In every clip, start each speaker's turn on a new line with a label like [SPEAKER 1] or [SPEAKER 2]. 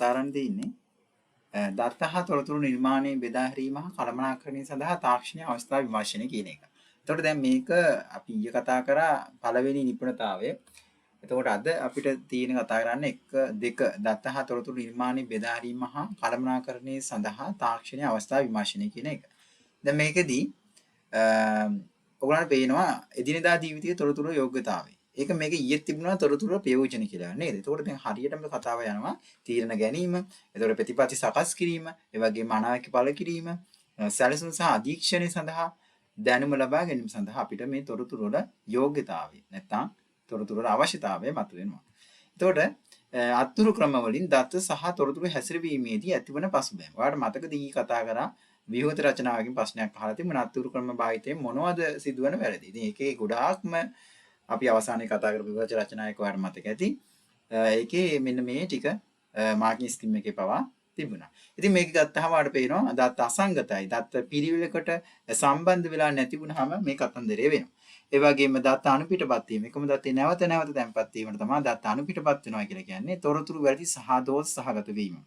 [SPEAKER 1] තරන් දෙන්නේ දත්ත හා තොරතුරු නිර්මාණය බෙදා හැරීම හා කළමනාකරණය සඳහා තාක්ෂණීය අවස්ථා විමර්ශනය කියන එක. එතකොට දැන් මේක අපි ඊයේ කතා කරා පළවෙනි නිපුණතාවය. එතකොට අද අපිට තියෙන කතා කරන්නේ 1 2 දත්ත හා තොරතුරු නිර්මාණය බෙදා හැරීම හා කළමනාකරණය සඳහා තාක්ෂණීය අවස්ථා විමර්ශනය කියන එක. දැන් මේකෙදී ඔයගොල්ලන්ට පේනවා එදිනෙදා ජීවිතයේ තොරතුරු යෝග්‍යතාවය. ඒක මේක ඊයේ තිබුණා තොරතුරු ප්‍රයෝජන කියලා නේද? එතකොට දැන් හරියටම කතාව යනවා තීරණ ගැනීම, එතකොට ප්‍රතිපත්ති සකස් කිරීම, ඒ වගේම අනාවැකි පළ කිරීම, සැලසුම් සහ අධීක්ෂණය සඳහා දැනුම ලබා ගැනීම සඳහා අපිට මේ තොරතුරු වල යෝග්‍යතාවය නැත්නම් තොරතුරු වල අවශ්‍යතාවය මතුවෙනවා. එතකොට අත්තුරු ක්‍රම වලින් දත්ත සහ තොරතුරු හැසිරවීමේදී ඇතිවන පසුබෑම. ඔයාලට මතකද ඊ කතා කරා ව්‍යුහත රචනාවකින් ප්‍රශ්නයක් අහලා තිබුණා අත්තුරු ක්‍රම භාවිතයෙන් මොනවද සිදුවන වැරදි. ඉතින් ඒකේ ගොඩාක්ම අපි අවසානයේ කතා කරපු ව්‍යුහත රචනායක ඔයාලට මතක ඇති. ඒකේ මෙන්න මේ ටික මාර්කින් ස්කීම් එකේ පවා තිබුණා. ඉතින් මේක ගත්තාම ආට පේනවා දත්ත අසංගතයි. දත්ත පිළිවෙලකට සම්බන්ධ වෙලා නැති වුනහම මේ කතන්දරය වෙනවා. ඒ වගේම දත්ත අනුපිටපත් වීම. එකම දත්තේ නැවත නැවත තැන්පත් වීමට තමයි දත්ත අනුපිටපත් වෙනවා කියලා කියන්නේ. තොරතුරු වැරදි සහ දෝෂ සහගත වීම.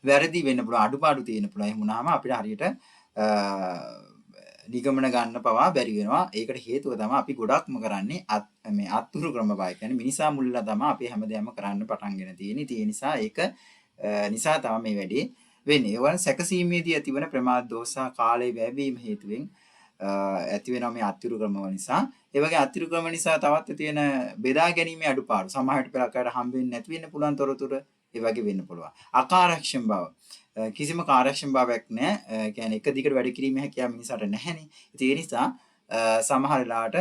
[SPEAKER 1] වැරදි වෙන්න පුළුවන් අඩුපාඩු තියෙන පුළුවන්. එහෙම වුණාම අපිට හරියට නිගමන ගන්න පවා බැරි වෙනවා. ඒකට හේතුව තමයි අපි ගොඩක්ම කරන්නේ මේ අත්තුරු ක්‍රම බයි කියන්නේ මිනිසා මුල්ලා තමයි අපි හැමදේම කරන්න පටන්ගෙන තියෙන්නේ. ඒ නිසා ඒක නිසා තමයි මේ වැඩේ වෙන්නේ. ඒවන සැකසීමේදී ඇතිවන ප්‍රමාද දෝෂ කාලයේ වැයවීම හේතුවෙන් ඇති වෙනවා මේ අත්තුරු ක්‍රම නිසා. ඒ වගේ අත්තුරු ක්‍රම නිසා තවත් තියෙන බෙදා ගැනීමේ අඩුපාඩු. සමහරට පෙරකට හම්බ වෙන්නේ නැති වෙන්න පුළුවන් තොරතුරු ඒ වගේ වෙන්න පුළුවන්. අකාර්යක්ෂම බව. කිසිම කාර්යක්ෂම භාවයක් නැහැ. කියන්නේ එක දිගට වැඩ කිරීමේ හැකියාව මිනිසාට නැහැනේ. ඉතින් ඒ නිසා සමහර වෙලාවට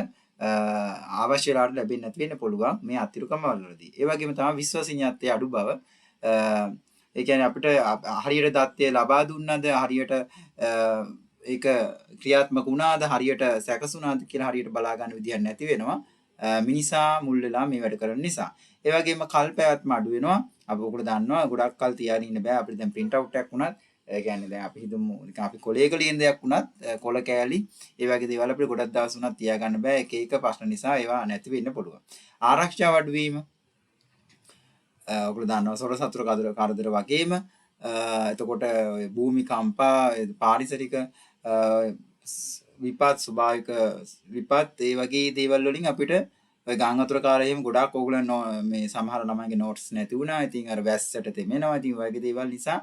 [SPEAKER 1] අවශ්‍ය වෙලාවට ලැබෙන්නේ නැති වෙන්න පුළුවන් මේ අත්තිරු ක්‍රමවලදී. ඒ වගේම තමයි විශ්වසනීයත්වයේ අඩු බව. ඒ කියන්නේ අපිට හරියට දත්තය ලබා දුන්නද හරියට ඒක ක්‍රියාත්මක වුණාද හරියට සැකසුණාද කියලා හරියට බලා ගන්න විදියක් නැති වෙනවා. මිනිසා මුල් වෙලා මේ වැඩ කරන නිසා. ඒ වගේම කල් පැවැත්ම අඩු වෙනවා. අපි ඔකට දන්නවා ගොඩක් කල් තියාගෙන ඉන්න බෑ. අපිට දැන් print out එකක් වුණත් ඒ කියන්නේ දැන් අපි හිතමු නිකන් අපි කොලේක ලියන දෙයක් වුණත් කොල කෑලි ඒ වගේ දේවල් අපිට ගොඩක් දවස් වුණත් තියාගන්න බෑ. එක එක ප්‍රශ්න නිසා ඒවා නැති වෙන්න පුළුවන්. ආරක්ෂාව අඩු වීම ඔයගොල්ලෝ දන්නවා සොර සතුරු කරදර වගේම එතකොට භූමිකම්පා පාරිසරික විපත් ස්වභාවික විපත් ඒ වගේ දේවල් වලින් අපිට ඔය ගං වතුර කාලේ එහෙම ගොඩාක් ඕගොල්ලෝ මේ සමහර ළමයිගේ නෝට්ස් නැති වුණා. ඉතින් අර වැස්සට තෙමෙනවා. ඉතින් ඔය වගේ දේවල් නිසා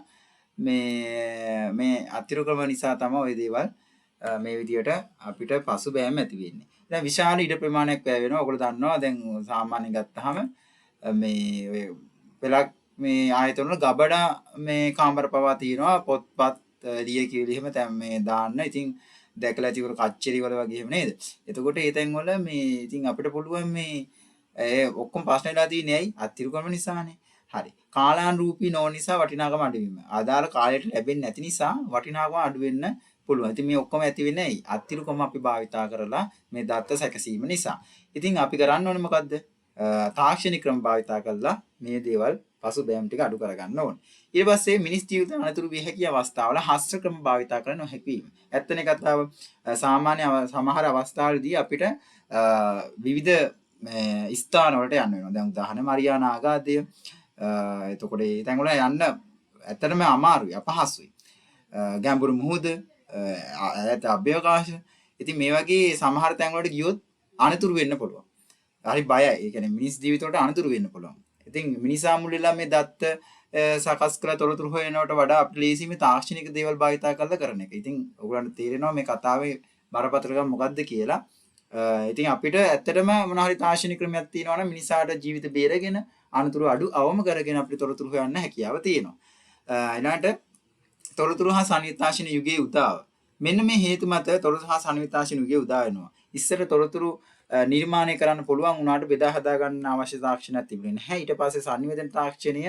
[SPEAKER 1] මේ අතිරු ක්‍රම නිසා තමයි ওই දේවල් මේ විදියට අපිට පසුබෑම ඇති වෙන්නේ. දැන් විශාල ඉඩ ප්‍රමාණයක් වැය වෙනවා. ඔයගොල්ලෝ දන්නවා දැන් සාමාන්‍යයෙන් ගත්තාම මේ ඔය පෙළක් මේ ආයතන වල ගබඩා මේ කාමර පවා තියෙනවා. පොත්පත් ලිය කියලා එහෙම දැන් මේ දාන්න. ඉතින් දැකලා තිබුණ කච්චරි වල වගේ එහෙම නේද? එතකොට ඒ තැන් වල මේ ඉතින් අපිට පුළුවන් මේ ඔක්කොම ප්‍රශ්න වෙලා තියෙන්නේ ඇයි? අත්තිරු ක්‍රම නිසානේ. හරි. කාලානුරූපී නොවන නිසා වටිනාකම අඩු වීම. ආදාළ කාලයට ලැබෙන්නේ නැති නිසා වටිනාකම අඩු වෙන්න පුළුවන්. ඉතින් මේ ඔක්කොම ඇති වෙන්නේ ඇයි? අත්තිරු ක්‍රම අපි භාවිතා කරලා මේ දත්ත සැකසීම නිසා. ඉතින් අපි කරන්න ඕනේ මොකද්ද? තාක්ෂණික ක්‍රම භාවිතා කරලා මේ දේවල් පසුබෑම් ටික අඩු කරගන්න ඕනේ. ඊට පස්සේ මිනිස් ජීවිත අනතුරු විය හැකි අවස්ථාවල හස්ත ක්‍රම භාවිතා කරන්න නොහැකි වීම. ඇත්තනේ කතාව සාමාන්‍ය සමහර අවස්ථාවලදී අපිට විවිධ ස්ථාන වලට යන්න වෙනවා. දැන් උදාහරණ මරියානා ආගාධය එතකොට ඒ තැන් වල යන්න ඇත්තටම අමාරුයි අපහසුයි. ගැඹුරු මුහුද ඈත අභ්‍යවකාශ. ඉතින් මේ වගේ සමහර තැන් වලට ගියොත් අනතුරු වෙන්න පුළුවන්. හරි බයයි. ඒ කියන්නේ මිනිස් ජීවිත වලට අනතුරු වෙන්න පුළුවන්. ඉතින් මිනිසා මුල් වෙලා මේ දත්ත සකස් කළ තොරතුරු හොයනවට වඩා අපිට ලේසියෙම තාක්ෂණික දේවල් භාවිතා කරලා කරන එක. ඉතින් ඔයගොල්ලන්ට තේරෙනවා මේ කතාවේ බරපතලකම මොකද්ද කියලා. ඉතින් අපිට ඇත්තටම මොන හරි තාක්ෂණික ක්‍රමයක් තියෙනවා නම් මිනිසාට ජීවිත බේරගෙන අනතුරු අඩු අවම කරගෙන අපිට තොරතුරු හොයන්න හැකියාව තියෙනවා. ඊළඟට තොරතුරු හා සංවේදී තාක්ෂණ යුගයේ උදාව. මෙන්න මේ හේතු මත තොරතුරු හා සංවේදී තාක්ෂණ යුගයේ උදා වෙනවා. ඉස්සර තොරතුරු නිර්මාණය කරන්න පුළුවන් වුණාට බෙදා හදා ගන්න අවශ්‍ය තාක්ෂණයක් තිබුණේ නැහැ. ඊට පස්සේ සංවේදන තාක්ෂණය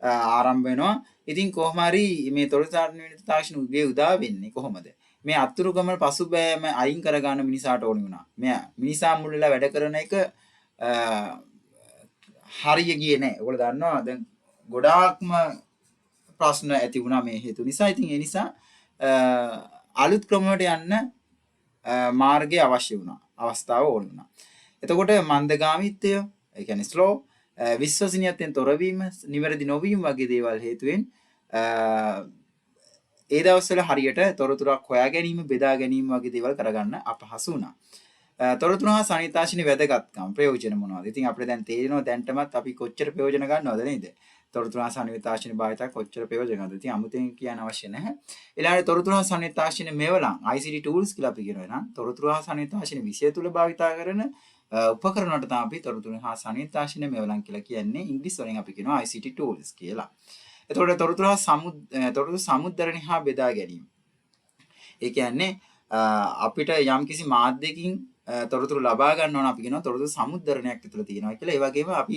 [SPEAKER 1] ආරම්භ වෙනවා. ඉතින් කොහොම හරි මේ තොරතුරු සංවේදන තාක්ෂණ යුගයේ උදා වෙන්නේ කොහොමද? මේ අතුරු ගමන පසුබෑම අයින් කරගන්න මිනිසාට ඕනි වුණා. මෙයා මිනිසා මුල් වෙලා වැඩ කරන එක හරිය ගියේ නැහැ. ඔයගොල්ලෝ දන්නවා දැන් ගොඩාක්ම ප්‍රශ්න ඇති වුණා මේ හේතු නිසා. ඉතින් ඒ නිසා අලුත් ක්‍රම වලට යන්න මාර්ගය අවශ්‍ය වුණා. අවස්ථාව ඕන වුණා. එතකොට මන්දගාමීත්වය, ඒ කියන්නේ ස්ලෝ, විශ්වසනීයත්වයෙන් තොරවීම, නිවැරදි නොවීම වගේ දේවල් හේතුවෙන් ඒ දවස්වල හරියට තොරතුරක් හොයා ගැනීම, බෙදා ගැනීම වගේ දේවල් කරගන්න අපහසු වුණා. තොරතුරු හා සංහිතාශීන වැදගත්කම් ප්‍රයෝජන මොනවද? ඉතින් අපිට දැන් තේරෙනවා දැන්ටමත් අපි කොච්චර ප්‍රයෝජන ගන්නවද නේද? තොරතුරු හා සංහිතාශීන භාවිතය කොච්චර ප්‍රයෝජන ගන්නවද? ඉතින් අමුතෙන් කියන්න අවශ්‍ය නැහැ. ඊළඟට තොරතුරු හා සංහිතාශීන මෙවලම් ICT tools කියලා අපි කියනවා නම් තොරතුරු හා සංහිතාශීන විෂය තුල භාවිතා කරන උපකරණ වලට තමයි අපි තොරතුරු හා සංහිතාශීන මෙවලම් කියලා කියන්නේ. ඉංග්‍රීසි වලින් අපි කියනවා ICT tools කියලා. එතකොට තොරතුරු සමුද්දරණය හා බෙදා ගැනීම. ඒ කියන්නේ අපිට යම්කිසි මාධ්‍යකින් තොරතුරු ලබා ගන්න ඕන අපි කියනවා තොරතුරු සමුද්දරණයක් ඇතුළත තියෙනවා කියලා. ඒ වගේම අපි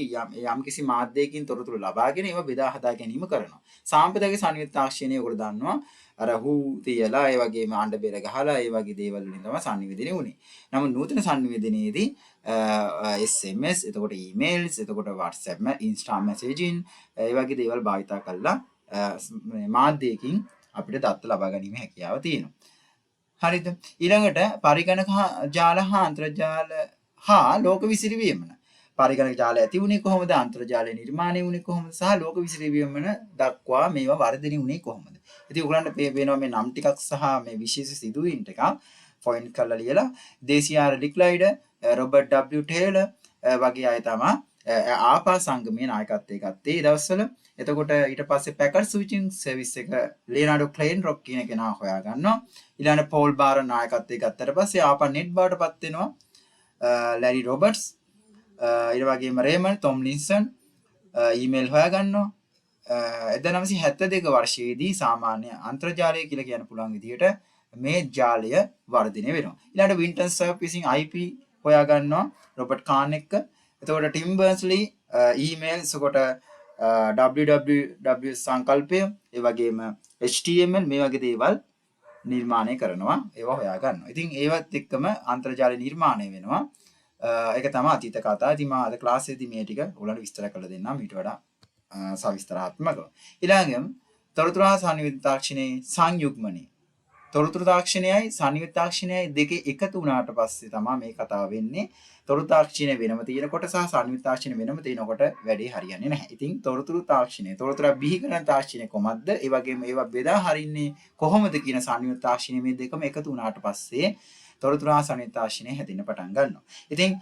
[SPEAKER 1] යම්කිසි මාධ්‍යකින් තොරතුරු ලබාගෙන ඒවා බෙදා හදා ගැනීම කරනවා. සාම්ප්‍රදායික සංයුක්ත තාක්ෂණය ඔයගොල්ලෝ දන්නවා. අර හූ තියලා ඒ වගේම අඬ බෙර ගහලා ඒ වගේ දේවල් වලින් තමයි සංනිවේදනය වුනේ. නමුත් නූතන සංනිවේදනයේදී SMS, එතකොට emails, එතකොට WhatsApp, Insta messaging ඒ වගේ දේවල් භාවිතා කරලා මාධ්‍යයකින් අපිට දත්ත ලබා ගැනීම හැකියාව තියෙනවා. හරිද? ඊළඟට පරිගණක ජාල හා අන්තර්ජාල හා ලෝක විසිරවීම. පරිගණක ජාලය ඇති වුණේ කොහොමද? අන්තර්ජාලය නිර්මාණය වුණේ කොහොමද? සහ ලෝක විසිරවීම දක්වා මේවා වර්ධනය වුණේ කොහොමද? ඉතින් ඔයගලන්ට පේනවා මේ නම් ටිකක් සහ මේ විශේෂ සිදුවීම් ටිකක් පොයින්ට් කරලා ලියලා දේශීය ආර් ඩික්ලයිඩ්, රොබර්ට් W ටේලර් වගේ අය තමයි ආපා සංගමයේ නායකත්වයේ ගත්තේ ඒ දවස්වල. එතකොට ඊට පස්සේ පැකට් ස්විචින් සර්විස් එක ලියනාඩෝ ක්ලේන් රොක් කියන කෙනා හොයා ගන්නවා. ඊළඟට පෝල් බාර් නායකත්වයේ ගත්තට පස්සේ ආපා නෙට් බාටපත් වෙනවා ලැරි රොබර්ට්ස්. ඊට වගේම රේමන් තොම්ලින්සන් ඊමේල් හොයා ගන්නවා. 1972 වර්ෂයේදී සාමාන්‍ය අන්තර්ජාලය කියලා කියන්න පුළුවන් විදිහට මේ ජාලය වර්ධනය වෙනවා. ඊළඟට වින්ටන් සර්ෆ් විසින් IP හොයා ගන්නවා රොබර්ට් කාන් එක්ක. එතකොට ටිම් බර්න්ස්ලි ඊමේල්ස් කොට www සංකල්පය ඒ වගේම HTML මේ වගේ දේවල් නිර්මාණය කරනවා ඒවා හොයා ගන්නවා. ඉතින් ඒවත් එක්කම අන්තර්ජාලය නිර්මාණය වෙනවා. ඒක තමයි අතීත කතාව. ඉතින් මම අද ක්ලාස් එකේදී මේ ටික ඔයාලට විස්තර කරලා දෙන්නම් ඊට වඩා සවිස්තරාත්මකව. ඊළඟට තොරතුරු හා සංයුක්ත තාක්ෂණයේ සංයුග්මනය. තොරතුරු තාක්ෂණයයි සංයුක්ත තාක්ෂණයයි දෙකේ එකතු වුණාට පස්සේ තමයි මේ කතාව වෙන්නේ. තොරතුරු තාක්ෂණය වෙනම තියෙනකොට සහ සංයුක්ත තාක්ෂණය වෙනම තියෙනකොට වැඩේ හරියන්නේ නැහැ. ඉතින් තොරතුරු තාක්ෂණය, තොරතුරු බිහි කරන තාක්ෂණය කොහොමද? ඒ වගේම ඒවා බෙදා හරින්නේ කොහොමද කියන සංයුක්ත තාක්ෂණය මේ දෙකම එකතු වුණාට පස්සේ තොරතුරු හා සංයුක්ත තාක්ෂණය හැදෙන්න පටන් ගන්නවා. ඉතින්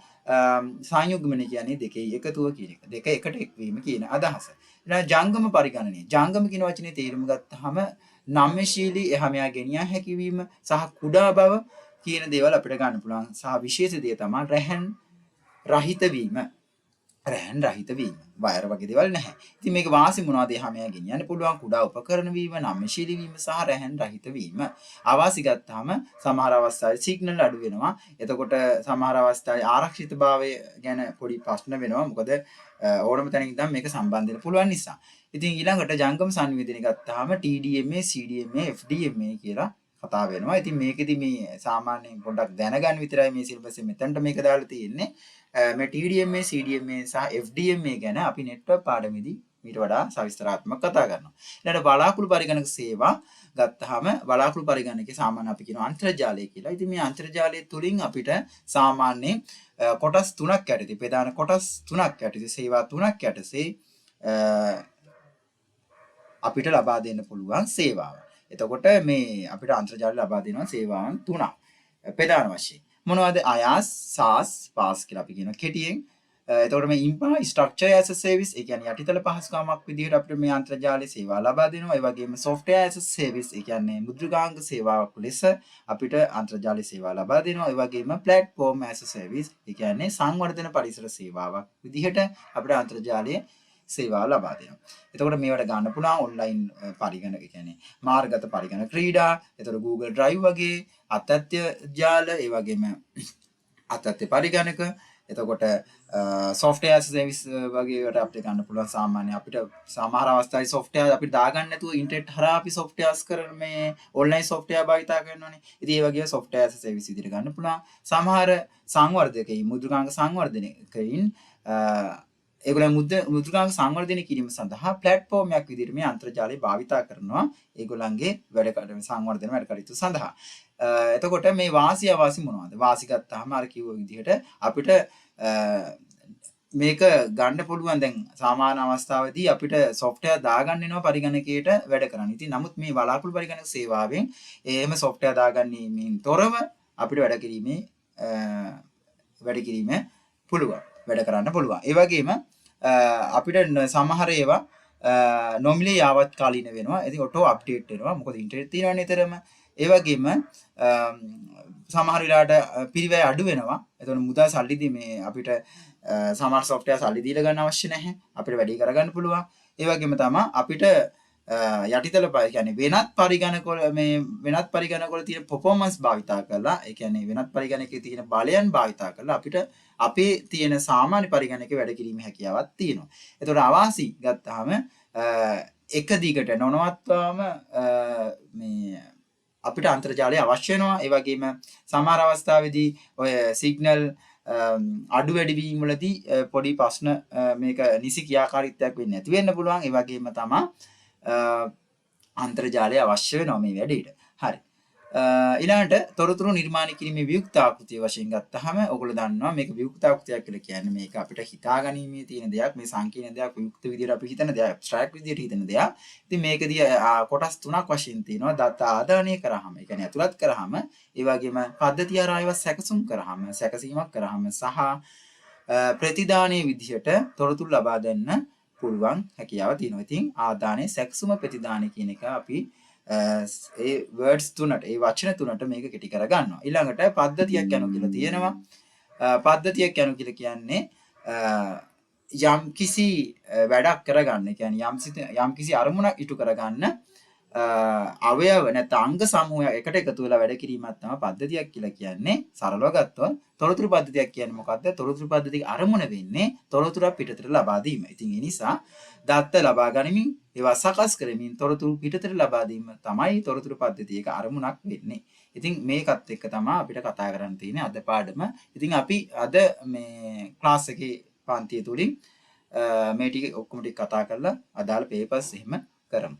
[SPEAKER 1] සංයුග්මනය කියන්නේ දෙකේ එකතුව කියන එක. දෙක එකට එක්වීම කියන අදහස. ඊළඟ ජංගම පරිගණනය. ජංගම කියන වචනේ තේරුම ගත්තාම නම්‍යශීලී එහා මෙහා ගෙනියා හැකිවීම සහ කුඩා බව කියන දේවල් අපිට ගන්න පුළුවන්. සහ විශේෂ දේ තමයි රැහන් රහිත වීම. රැහන් රහිත වීම. වයර් වගේ දේවල් නැහැ. ඉතින් මේක වාසි මොනවද? එහා මෙහා ගෙනියන්න පුළුවන් කුඩා උපකරණ වීම, නම්‍යශීලී වීම සහ රැහන් රහිත වීම. ආවාසි ගත්තාම සමහර අවස්ථාවේ සිග්නල් අඩු වෙනවා. එතකොට සමහර අවස්ථාවේ ආරක්ෂිතභාවය ගැන පොඩි ප්‍රශ්න වෙනවා. මොකද ඕනම තැනක ඉඳන් මේක සම්බන්ධ වෙන්න පුළුවන් නිසා. ඉතින් ඊළඟට ජංගම සංවේදනය ගත්තාම TDMA, CDMA, FDMA කියලා කතා වෙනවා. ඉතින් මේකෙදි මේ සාමාන්‍යයෙන් පොඩ්ඩක් දැනගන්න විතරයි මේ සිලබස් එක මෙතනට මේක දාලා තියෙන්නේ. මේ TDMA, CDMA සහ FDMA ගැන අපි නෙට්වර්ක් පාඩමේදී ඊට වඩා සවිස්තරාත්මක කතා කරනවා. ඊළඟට බලාකුළු පරිගණක සේවා ගත්තාම බලාකුළු පරිගණකේ සාමාන්‍ය අපි කියනවා අන්තර්ජාලය කියලා. ඉතින් මේ අන්තර්ජාලය තුලින් අපිට සාමාන්‍යයෙන් කොටස් තුනක් යටතේ ප්‍රධාන කොටස් තුනක් යටතේ සේවා තුනක් යටතේ අපිට ලබා දෙන්න පුළුවන් සේවාව. එතකොට මේ අපිට අන්තර්ජාලය ලබා දෙනවා සේවාවන් තුනක්. ප්‍රධාන වශයෙන් මොනවද? IaaS, SaaS, PaaS කියලා අපි කියනවා කෙටියෙන්. එතකොට මේ IMPA structure as a service ඒ කියන්නේ යටිතල පහසුකමක් විදිහට අපිට මේ අන්තර්ජාලයේ සේවා ලබා දෙනවා. ඒ වගේම software as a service ඒ කියන්නේ මුද්‍රකාංග සේවාවක් ලෙස අපිට අන්තර්ජාලයේ සේවා ලබා දෙනවා. ඒ වගේම platform as a service ඒ කියන්නේ සංවර්ධන පරිසර සේවාවක් විදිහට අපිට අන්තර්ජාලයේ සේවා ලබා දෙනවා. එතකොට මේවට ගන්න පුළුවන් ඔන්ලයින් පරිගණක කියන්නේ මාර්ගගත පරිගණක ක්‍රීඩා, එතකොට Google Drive වගේ අත්‍යත්‍ය ජාල, ඒ වගේම අත්‍යත්‍ය පරිගණක, එතකොට software as a service වගේ ඒවාට අපිට ගන්න පුළුවන්. සාමාන්‍ය අපිට සමහර අවස්ථාවේ software අපිට දාගන්න නැතුව ඉන්ටර්නෙට් හරහා අපි softwares කරන මේ online software භාවිතා කරනවානේ. ඉතින් ඒ වගේ software as a service විදිහට ගන්න පුළුවන්. සමහර සංවර්ධකයින් මුද්‍රකාංග සංවර්ධනකයින් ඒගොල්ලෝ මුද්‍රකාංග සංවර්ධනය කිරීම සඳහා ප්ලැට්ෆෝමයක් විදිහට මේ අන්තර්ජාලය භාවිතා කරනවා ඒගොල්ලන්ගේ සංවර්ධන වැඩ කටයුතු සඳහා. එතකොට මේ වාසි අවාසි මොනවද? වාසි ගත්තාම අර කිව්ව විදිහට අපිට මේක ගන්න පුළුවන් දැන් සාමාන්‍ය අවස්ථාවේදී අපිට software දාගන්න වෙනවා පරිගණකයට වැඩ කරන්න. ඉතින් නමුත් මේ වලාකුළු පරිගණක සේවාවෙන් එහෙම software දාගන්නීමෙන් තොරව අපිට වැඩ කිරීම පුළුවන්. වැඩ කරන්න පුළුවන්. ඒ වගේම අපිට සමහර ඒවා නොමිලේ යාවත් කාලීන වෙනවා. ඉතින් ඔටෝ අප්ඩේට් වෙනවා. මොකද ඉන්ටර්නෙට් තියෙනවනේ නිතරම. ඒ වගේම සමහර වෙලාවට පිරිවැය අඩු වෙනවා. එතකොට මුදල් සල්ලි මේ අපිට සමහර software සල්ලි දීලා ගන්න අවශ්‍ය නැහැ. අපිට වැඩි කරගන්න පුළුවන්. ඒ වගේම තමයි අපිට යටිතල කියන්නේ වෙනත් පරිගණකවල තියෙන performance භාවිතා කරලා ඒ කියන්නේ වෙනත් පරිගණකයේ තියෙන බලයන් භාවිතා කරලා අපිට අපේ තියෙන සාමාන්‍ය පරිගණකේ වැඩ කිරීමේ හැකියාවක් තියෙනවා. ඒතකොට අවාසි ගත්තාම එක දිගට නොනවත්වාම මේ අපිට අන්තර්ජාලය අවශ්‍ය වෙනවා. ඒ වගේම සමහර අවස්ථාවේදී ඔය සිග්නල් අඩු වැඩි වීම වලදී පොඩි ප්‍රශ්න මේක නිසි ක්‍රියාකාරීත්වයක් වෙන්නේ නැති වෙන්න පුළුවන්. ඒ වගේම තමයි අන්තර්ජාලය අවශ්‍ය වෙනවා මේ වැඩේට. හරි. ඊළඟට තොරතුරු නිර්මාණය කිරීමේ වියුක්තාකෘතිය වශයෙන් ගත්තාම ඔයගොල්ලෝ දන්නවා මේක වියුක්තාකෘතියක් කියලා කියන්නේ මේක අපිට හිතාගැනීමේ තියෙන දෙයක්. මේ සංකීර්ණ දෙයක් වියුක්ත විදියට අපි හිතන දෙයක්, ඇබ්ස්ට්‍රැක්ට් විදියට හිතන දෙයක්. ඉතින් මේකදී කොටස් තුනක් වශයෙන් තියෙනවා. දත්ත ආදානය කරාම, ඒ කියන්නේ ඇතුළත් කරාම, ඒ වගේම පද්ධතිය ආරායව සැකසුම් කරාම, සැකසීමක් කරාම සහ ප්‍රතිදානයේ විදිහට තොරතුරු ලබා දෙන්න පුළුවන් හැකියාව තියෙනවා. ඉතින් ආදානයේ සැකසුම ප්‍රතිදානය කියන එක අපි ඒ words තුනට ඒ වචන තුනට මේක කෙටි කර ගන්නවා. ඊළඟට පද්ධතියක් යනු කියලා තියෙනවා. පද්ධතියක් යනු කියලා කියන්නේ යම් කිසි වැඩක් කරගන්න. ඒ කියන්නේ යම් කිසි අරමුණක් ඉටු කරගන්න අවයව නැත්නම් අංග සමූහයක් එකට එකතු වෙලා වැඩ කිරීමක් තමයි පද්ධතියක් කියලා කියන්නේ. සරලව ගත්තොත් තොරතුරු පද්ධතියක් කියන්නේ මොකක්ද? තොරතුරු පද්ධතියේ අරමුණ වෙන්නේ තොරතුරු පිටතට ලබා දීම. ඉතින් ඒ නිසා දත්ත ලබා ගනිමින් ඒවා සකස් කරමින් තොරතුරු පිටතට ලබා දීම තමයි තොරතුරු පද්ධතියක අරමුණක් වෙන්නේ. ඉතින් මේකත් එක්ක තමයි අපිට කතා කරන්න තියෙන්නේ අද පාඩම. ඉතින් අපි අද මේ ක්ලාස් එකේ පන්තිය තුලින් මේ ටික ඔක්කොම ටික කතා කරලා අදාළ පේපර්ස් එහෙම කරමු.